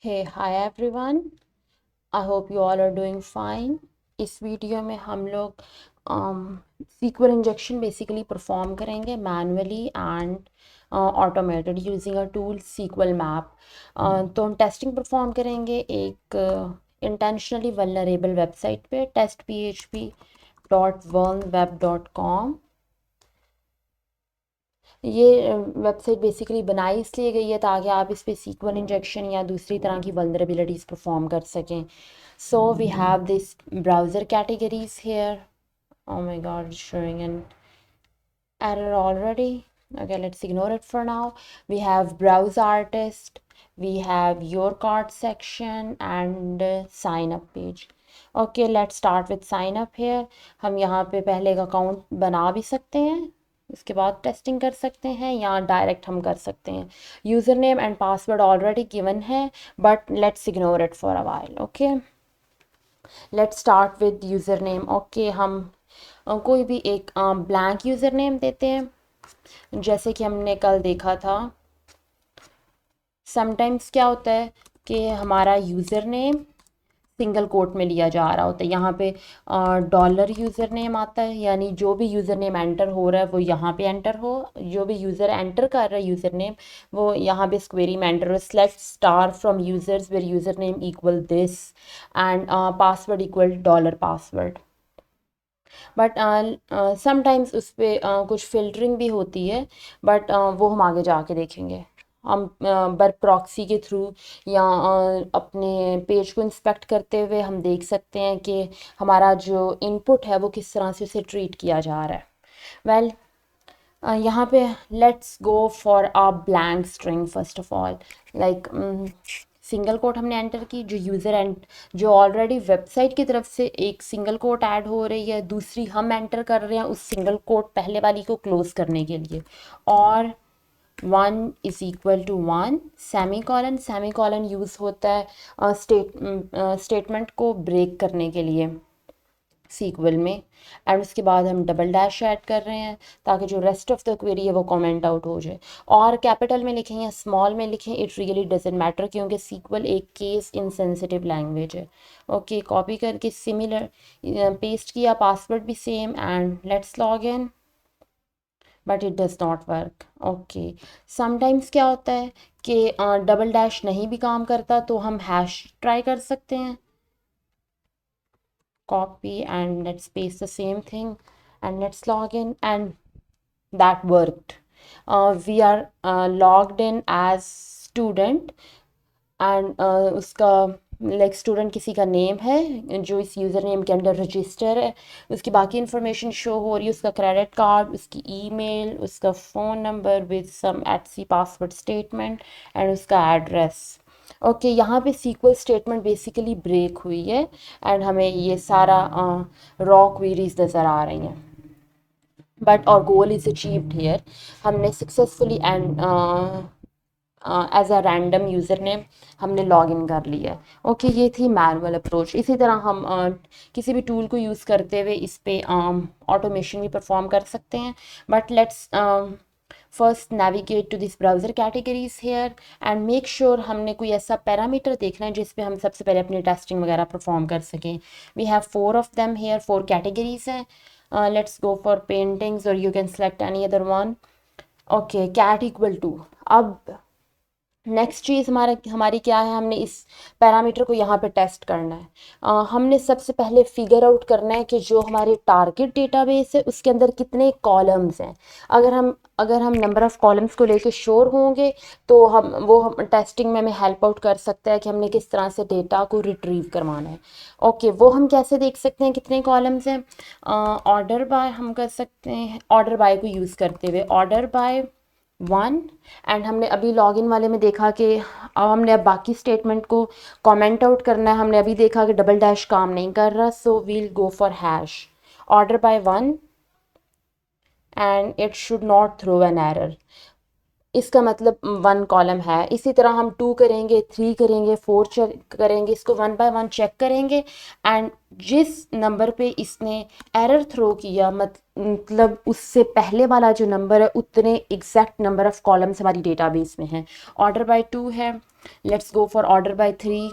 Hey, hi everyone. I hope you all are doing fine. इस video में हम लोग SQL इंजेक्शन बेसिकली परफॉर्म करेंगे manually and automated using a tool SQL map. तो हम testing perform करेंगे एक इंटेंशनली वल्नरेबल वेबसाइट पे testphp.vulnweb.com। ये वेबसाइट बेसिकली बनाई इसलिए गई है ताकि आप इस पे SQL इंजेक्शन या दूसरी तरह की वल्नरेबिलिटीज़ परफॉर्म कर सकें। So we have this browser categories here. Oh my god, it's showing an error already. Okay, let's ignore it for now. We have browse artist, we have your cart section and sign up page. Okay, let's start with sign up here. हम यहाँ पे पहले एक account बना भी सकते हैं, उसके बाद टेस्टिंग कर सकते हैं या डायरेक्ट हम कर सकते हैं। User name and password already given है, but let's ignore it for a while. Okay, let's start with user name. Okay, हम कोई भी एक ब्लैंक यूज़र नेम देते हैं जैसे कि हमने कल देखा था। समटाइम्स क्या होता है कि हमारा यूज़र नेम सिंगल कोट में लिया जा रहा होता है। यहाँ पे डॉलर यूज़र नेम आता है, यानी जो भी यूज़र नेम एंटर हो रहा है वो यहाँ पे एंटर हो, जो भी यूज़र एंटर कर रहा है यूज़र नेम वो यहाँ पे क्वेरी में एंटर हो। Select star from users where user name equal this and password equal dollar password. But sometimes उस पर कुछ फ़िल्टरिंग भी होती है, बट वो हम आगे जाके देखेंगे। हम बर प्रॉक्सी के थ्रू या अपने पेज को इंस्पेक्ट करते हुए हम देख सकते हैं कि हमारा जो इनपुट है वो किस तरह से उसे ट्रीट किया जा रहा है। वेल, यहाँ पे let's go for a blank string first of all. Like single quote हमने एंटर की, जो यूज़र एंड जो ऑलरेडी वेबसाइट की तरफ से एक सिंगल कोट ऐड हो रही है, दूसरी हम एंटर कर रहे हैं उस सिंगल कोट पहले वाली को क्लोज करने के लिए। और 1 = 1 सेमी कॉलन यूज़ होता है स्टेटमेंट को ब्रेक करने के लिए सीक्वल में। एंड उसके बाद हम डबल डैश ऐड कर रहे हैं ताकि जो रेस्ट ऑफ द क्वेरी है वो कमेंट आउट हो जाए। और कैपिटल में लिखें या स्मॉल में लिखें, इट रियली डजेंट मैटर क्योंकि सीक्वल एक केस इनसेंसिटिव लैंग्वेज है। ओके, कॉपी करके सिमिलर पेस्ट किया, पासवर्ड भी same and let's log in, but it does not work. Okay, sometimes क्या होता है कि डबल डैश नहीं भी काम करता तो हम हैश ट्राई कर सकते हैं। Copy and let's paste the same thing and let's log in, and that worked. We are logged in as student and उसका लाइक स्टूडेंट किसी का नेम है जो इस यूज़र नेम के अंडर रजिस्टर है, उसकी बाकी इन्फॉर्मेशन शो हो रही है, उसका क्रेडिट कार्ड, उसकी ईमेल, उसका phone number with some @C password statement and उसका एड्रेस। ओके, यहाँ पे सीक्वल स्टेटमेंट बेसिकली ब्रेक हुई है एंड हमें ये सारा रॉ क्वेरीज नज़र आ रही हैं, बट और गोल इज़ अचीव्ड हियर। हमने successfully and as a random user name हमने लॉग इन कर लिया है। ओके, ये थी मैनुअल अप्रोच। इसी तरह हम किसी भी टूल को यूज़ करते हुए इस पे ऑटोमेशन भी परफॉर्म कर सकते हैं, but let's first navigate to this browser categories here and make sure हमने कोई ऐसा पैरामीटर देखना है जिस पे हम सबसे पहले अपनी टेस्टिंग वगैरह परफॉर्म कर सकें। We have 4 of them here, 4 categories हैं। लेट्स गो फॉर पेंटिंग्स और you can select any other one. Okay, cat equal to. अब नेक्स्ट चीज़ हमारी क्या है, हमने इस पैरामीटर को यहाँ पे टेस्ट करना है। हमने सबसे पहले फिगर आउट करना है कि जो हमारे टारगेट डेटाबेस है उसके अंदर कितने कॉलम्स हैं। अगर हम नंबर ऑफ़ कॉलम्स को लेके श्योर होंगे तो हम टेस्टिंग में हमें हेल्प आउट कर सकता है कि हमने किस तरह से डेटा को रिट्रीव करवाना है। ओके, वो हम कैसे देख सकते हैं कितने कॉलम्स हैं? ऑर्डर बाय हम कर सकते हैं, ऑर्डर बाय को यूज़ करते हुए ऑर्डर बाय 1। एंड हमने अभी लॉगिन वाले में देखा कि अब हमने अब बाकी स्टेटमेंट को कमेंट आउट करना है। हमने अभी देखा कि डबल डैश काम नहीं कर रहा, so we'll go for hash order by 1 and it should not throw an error. इसका मतलब 1 कॉलम है। इसी तरह हम 2 करेंगे, 3 करेंगे, 4 करेंगे, इसको 1 बाय 1 चेक करेंगे। एंड जिस नंबर पे इसने एरर थ्रो किया, मतलब उससे पहले वाला जो नंबर है, उतने एग्जैक्ट नंबर ऑफ कॉलम्स हमारी डेटाबेस में हैं। ऑर्डर बाय 2 है, let's go for order by 3।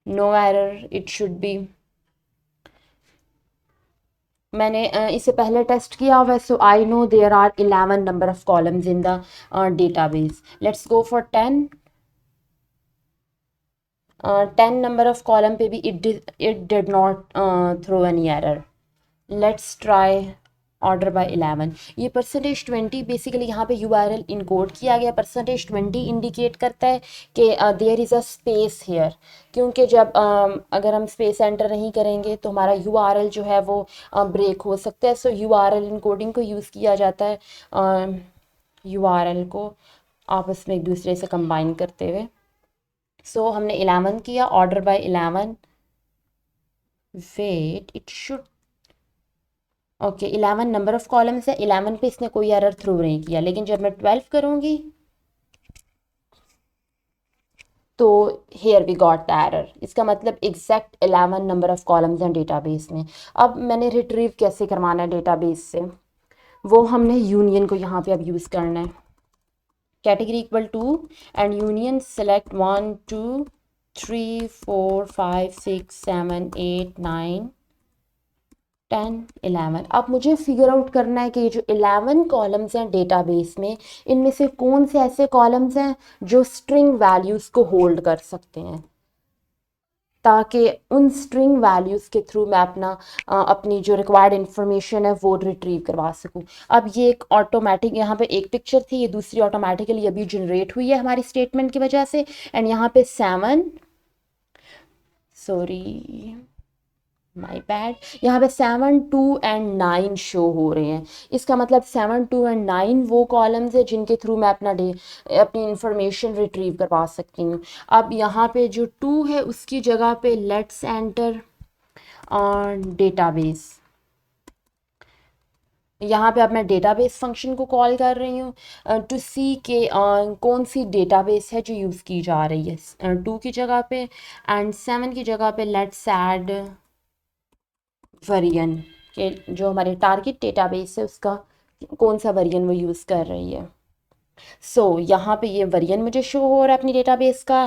No error, it should be. मैंने इससे पहले टेस्ट किया हुआ है, so I know there are 11 number of columns in the database. Let's go for 10। 10 number of column पे भी it did not throw any error. Let's try order by 11। ये %20 basically यहाँ पे URL इनकोड किया गया। %20 इंडिकेट करता है कि there is a space here, क्योंकि जब अगर हम स्पेस एंटर नहीं करेंगे तो हमारा URL जो है वो ब्रेक हो सकता है। सो URL इनकोडिंग को यूज़ किया जाता है URL को आपस में एक दूसरे से कंबाइन करते हुए। सो हमने 11 किया, order by 11। Wait, it should, okay 11 number of columns है, 11 पे इसने कोई एरर थ्रो नहीं किया। लेकिन जब मैं 12 करूंगी तो here we got the error. इसका मतलब एग्जैक्ट 11 नंबर ऑफ कॉलम्स हैं डेटाबेस में। अब मैंने रिट्रीव कैसे करवाना है डेटाबेस से, वो हमने यूनियन को यहाँ पे अब यूज़ करना है। Category equal to and union select 1 2 3 4 5 6 7 8 9 10 11। अब मुझे फिगर आउट करना है कि ये जो 11 कॉलम्स हैं डेटाबेस में, इनमें से कौन से ऐसे कॉलम्स हैं जो स्ट्रिंग वैल्यूज़ को होल्ड कर सकते हैं, ताकि उन स्ट्रिंग वैल्यूज़ के थ्रू मैं अपनी जो रिक्वायर्ड इन्फॉर्मेशन है वो रिट्रीव करवा सकूं। अब ये एक ऑटोमेटिक, यहाँ पे एक पिक्चर थी, ये दूसरी ऑटोमेटिकली अभी जनरेट हुई है हमारी स्टेटमेंट की वजह से। एंड यहाँ पे 7, सॉरी माई बैड, यहाँ पे 7 2 एंड 9 शो हो रहे हैं। इसका मतलब 7 2 एंड 9 वो कॉलम्स है जिनके थ्रू मैं अपनी इंफॉर्मेशन रिट्रीव करवा सकती हूँ। अब यहाँ पे जो 2 है उसकी जगह पे लेट्स एंटर डेटाबेस। यहाँ पे अब मैं डेटाबेस फंक्शन को कॉल कर रही हूँ टू सी के कौन सी डेटाबेस है जो यूज़ की जा रही है 2 की जगह पे। एंड 7 की जगह पे लेट्स ऐड वर्जन, के जो हमारे टारगेट डेटाबेस है उसका कौन सा वर्जन वो यूज़ कर रही है। सो यहाँ पे ये वर्जन मुझे शो हो रहा है अपनी डेटाबेस का।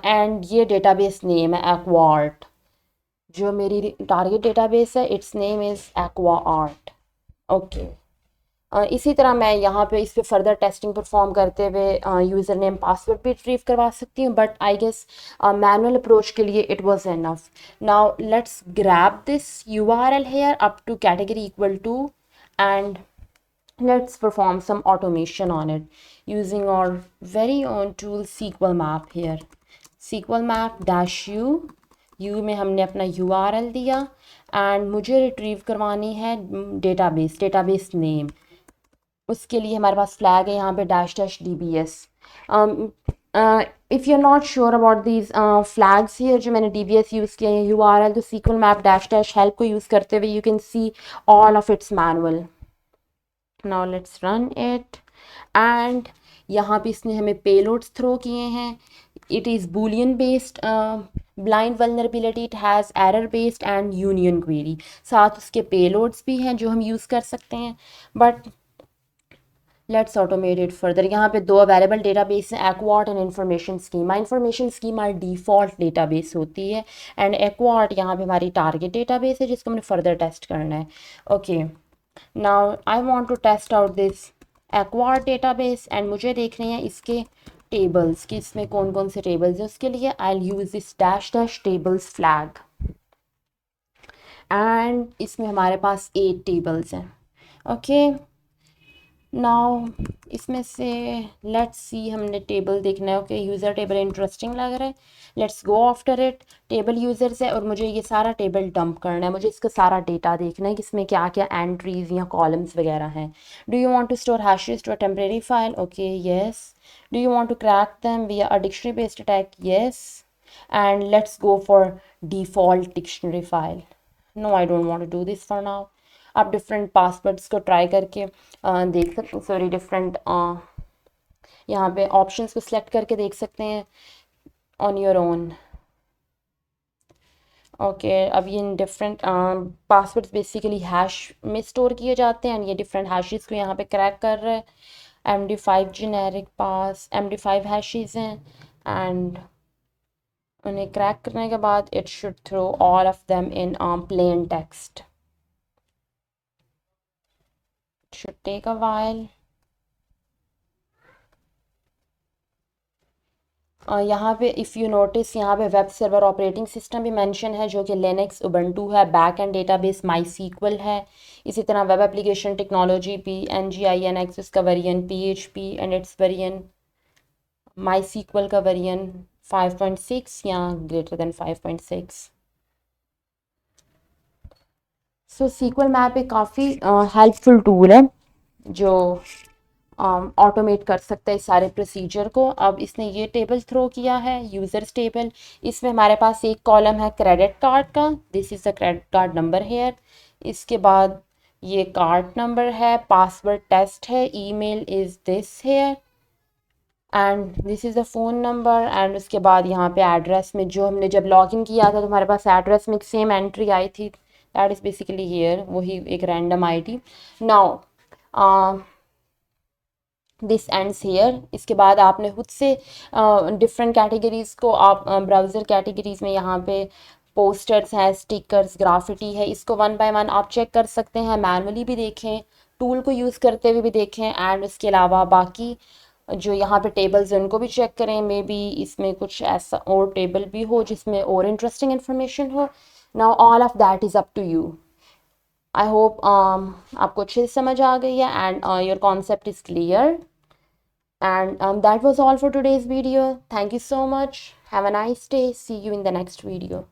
एंड ये डेटाबेस नेम है एक्वाआर्ट। जो मेरी टारगेट डेटाबेस है इट्स नेम इज़ एक्वाआर्ट। ओके, इसी तरह मैं यहाँ पे इस पे फर्दर टेस्टिंग परफॉर्म करते हुए यूज़र नेम पासवर्ड भी रिट्रीव करवा सकती हूँ, but I guess manual approach के लिए it was enough. Now let's grab this URL here up to category equal to and let's perform some automation on it using our very own tool SQL map here. SQL map -u में हमने अपना URL दिया and मुझे retrieve करवानी है database name. उसके लिए हमारे पास फ्लैग है यहाँ पे -DBS। If you are not sure about these flags here, जो मैंने DBS यूज़ किया है URL, तो SQL map -help को यूज़ करते हुए you can see all of its manual. Now let's run it and यहाँ पे इसने हमें पेलोड्स थ्रो किए हैं। It is Boolean based blind vulnerability, it has error based and union query. साथ उसके पेलोड्स भी हैं जो हम यूज़ कर सकते हैं, but let's automate it further. यहाँ पे 2 अवेलेबल डेटाबेस हैं, acuart and information schema. Information schema default database होती है एंड एक्वाआर्ट यहाँ पे हमारी टारगेट डेटाबेस है जिसको हमने फर्दर टेस्ट करना है। Okay, now I want to test out this acuart database and मुझे देखने हैं इसके टेबल्स कि इसमें कौन कौन से टेबल्स हैं। उसके लिए I will use this --tables flag and इसमें हमारे पास 8 टेबल्स हैं। ओके, नाउ इसमें से लेट्स सी, हमने टेबल देखना है। ओके, यूज़र टेबल इंटरेस्टिंग लग रहा है, let's go after it. Table users है और मुझे ये सारा टेबल डंप करना है। मुझे इसका सारा डेटा देखना है कि इसमें क्या क्या एंट्रीज या कॉलम्स वगैरह हैं। Do you want to store hashes to a temporary file? Okay, yes. Do you want to crack them via a dictionary based attack? Yes. And let's go for default dictionary file. No, I don't want to do this for now. आप different passwords को try करके देख सकते, sorry different यहाँ पे options को select करके देख सकते हैं ऑन योर ओन। ओके, अब ये डिफरेंट पासवर्ड्स बेसिकली हैश में स्टोर किए जाते हैं, एंड ये डिफरेंट हैशेस को यहाँ पे क्रैक कर रहा है। MD5 generic pass, MD5 hashes हैं, एंड उन्हें क्रैक करने के बाद it should throw all of them in plain text. It should take a while. यहाँ पे इफ़ यू नोटिस यहाँ पे वेब सर्वर ऑपरेटिंग सिस्टम भी मेंशन है, जो कि लिनक्स उबंटू है, बैक एंड डेटाबेस माई है। इसी तरह वेब एप्लीकेशन टेक्नोलॉजी PNGINX, इसका variant PHP and its variant my का वेरिएंट 5.6 या ग्रेटर देन 5.6। सो SQL मैप एक काफ़ी हेल्पफुल टूल है जो ऑटोमेट कर सकता है इस सारे प्रोसीजर को। अब इसने ये टेबल थ्रो किया है, यूज़र्स टेबल। इसमें हमारे पास एक कॉलम है क्रेडिट कार्ड का, this is the credit card number here. इसके बाद ये कार्ड नंबर है, पासवर्ड टेस्ट है, email is this here, and this is the phone number. And उसके बाद यहाँ पे एड्रेस में जो हमने जब लॉगिन किया था तो हमारे पास एड्रेस में एक सेम एंट्री आई थी, दैट इज़ बेसिकली हेयर, वही एक random ID। Now this ends here. इसके बाद आपने खुद से डिफरेंट कैटेगरीज़ को आप ब्राउज़र कैटेगरीज़ में यहाँ पे पोस्टर्स हैं, स्टिकर्स, ग्राफिटी है, इसको वन बाय वन आप चेक कर सकते हैं, मैनुअली भी देखें, टूल को यूज़ करते हुए भी देखें, एंड उसके अलावा बाकी जो यहाँ पे टेबल्स हैं उनको भी चेक करें। मे बी इसमें कुछ ऐसा और टेबल भी हो जिसमें और इंटरेस्टिंग इन्फॉर्मेशन हो। Now all of that is up to you. I hope आपको अच्छे से समझ आ गई है, and your concept is clear. And that was all for today's video. Thank you so much. Have a nice day. See you in the next video.